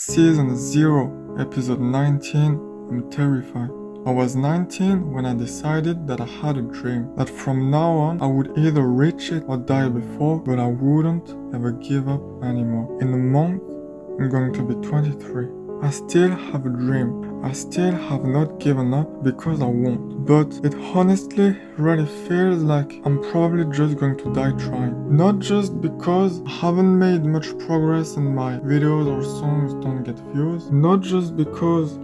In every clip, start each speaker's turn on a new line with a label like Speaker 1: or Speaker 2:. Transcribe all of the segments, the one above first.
Speaker 1: Season 0, Episode 19, I'm terrified. I was 19 when I decided that I had a dream, that from now on I would either reach it or die before, but I wouldn't ever give up anymore. In a month, I'm going to be 23. I still have a dream. I still have not given up because I won't. But it honestly really feels like I'm probably just going to die trying. Not just because I haven't made much progress and my videos or songs don't get views. Not just because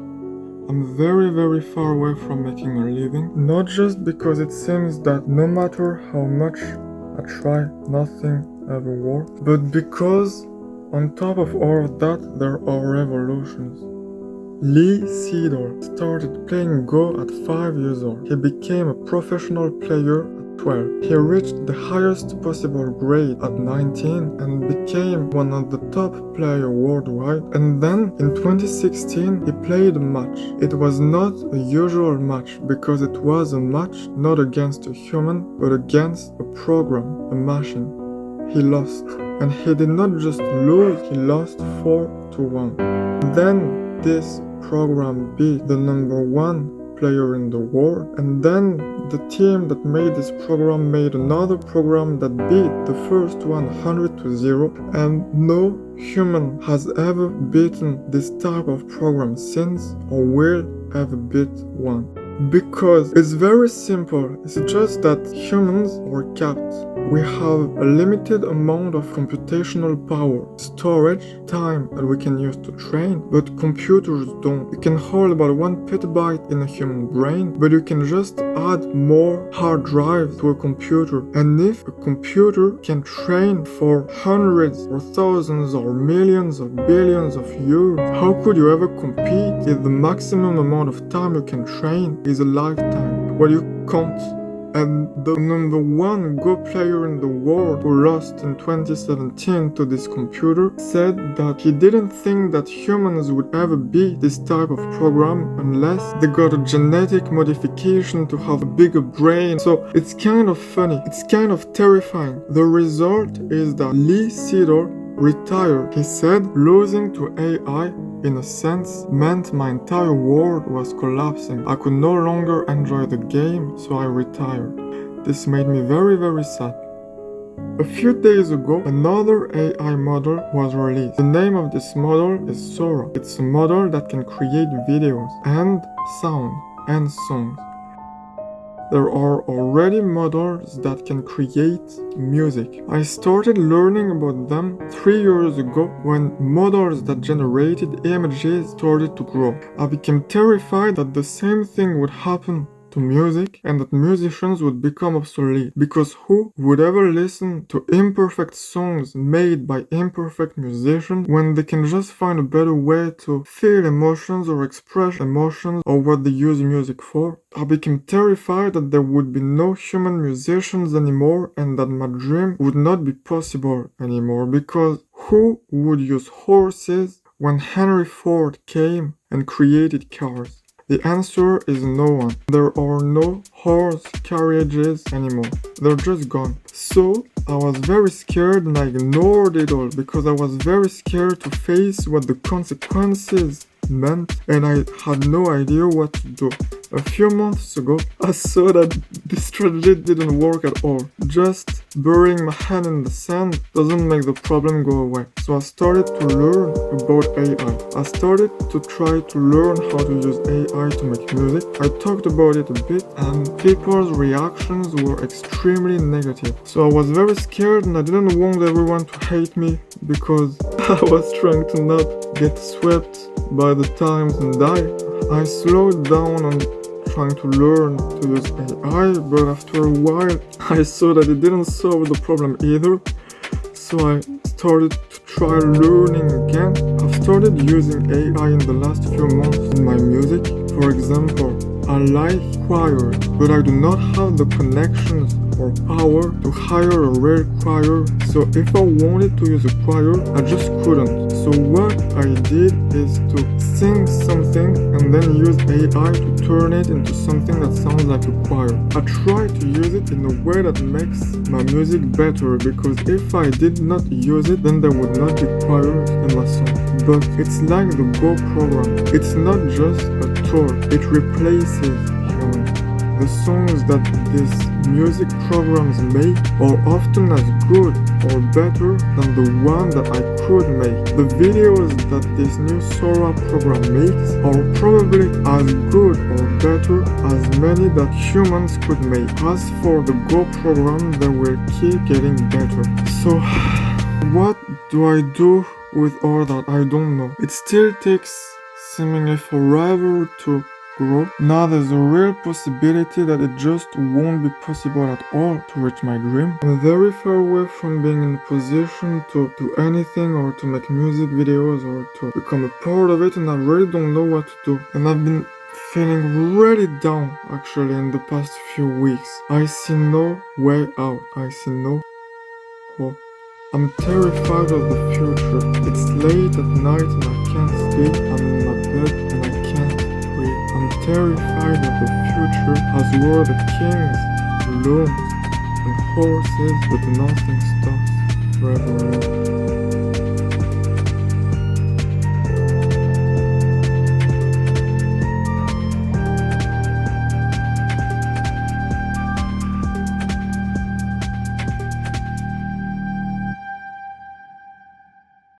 Speaker 1: I'm very far away from making a living. Not just because it seems that no matter how much I try, nothing ever works. But because on top of all of that, there are revolutions. Lee Sedol started playing Go at 5 years old. He became a professional player at 12. He reached the highest possible grade at 19 and became one of the top players worldwide. And then in 2016 he played a match. It was not a usual match because it was a match not against a human but against a program, a machine. He lost. And he did not just lose, he lost 4-1. Then this program beat the #1 player in the world, and then the team that made this program made another program that beat the first one 100-0, and no human has ever beaten this type of program since or will ever beat one. Because it's very simple, it's just that humans are capped. We have a limited amount of computational power, storage, time that we can use to train, but computers don't. You can hold about 1 petabyte in a human brain, but you can just add more hard drive to a computer. And if a computer can train for hundreds or thousands or millions or billions of years, how could you ever compete if the maximum amount of time you can train is a lifetime? Well, you can't. And the #1 Go player in the world who lost in 2017 to this computer said that he didn't think that humans would ever beat this type of program unless they got a genetic modification to have a bigger brain. So it's kind of funny, it's kind of terrifying. The result is that Lee Sedol retired. He said losing to AI in a sense meant my entire world was collapsing. I could no longer enjoy the game, so I retired. This made me very sad. A few days ago, another AI model was released. The name of this model is Sora. It's a model that can create videos and sound and songs. There are already models that can create music. I started learning about them 3 years ago when models that generated images started to grow. I became terrified that the same thing would happen to music and that musicians would become obsolete, because who would ever listen to imperfect songs made by imperfect musicians when they can just find a better way to feel emotions or express emotions or what they use music for? I became terrified that there would be no human musicians anymore and that my dream would not be possible anymore, because who would use horses when Henry Ford came and created cars? The answer is no one. There are no horse carriages anymore. They're just gone. So I was very scared and I ignored it all because I was very scared to face what the consequences meant, and I had no idea what to do. A few months ago, I saw that this strategy didn't work at all. Just burying my hand in the sand doesn't make the problem go away. So I started to learn about AI. I started to try to learn how to use AI to make music. I talked about it a bit and people's reactions were extremely negative. So I was very scared and I didn't want everyone to hate me because I was trying to not get swept by the times and die. I slowed down on trying to learn to use AI, but after a while I saw that it didn't solve the problem either. So I started to try learning again. I've started using AI in the last few months in my music. For example, I like choirs, but I do not have the connections or power to hire a real choir, so if I wanted to use a choir, I just couldn't. So what I did is to sing something and then use AI to turn it into something that sounds like a choir. I try to use it in a way that makes my music better, because if I did not use it, then there would not be choirs in my song. But it's like the Go program. It's not just a tool, it replaces humans. The songs that these music programs make are often as good or better than the one that I could make. The videos that this new Sora program makes are probably as good or better as many that humans could make. As for the Go program, they will keep getting better. So, what do I do with all that? I don't know. It still takes seemingly forever to grow. Now there's a real possibility that it just won't be possible at all to reach my dream. I'm very far away from being in a position to do anything or to make music videos or to become a part of it, and I really don't know what to do. And I've been feeling really down actually in the past few weeks. I see no way out. I see no hope. I'm terrified of the future. It's late at night and I can't sleep. I'm in my bed and I can't breathe. I'm terrified of the future as where the kings, balloons, and horses, but nothing stops forever.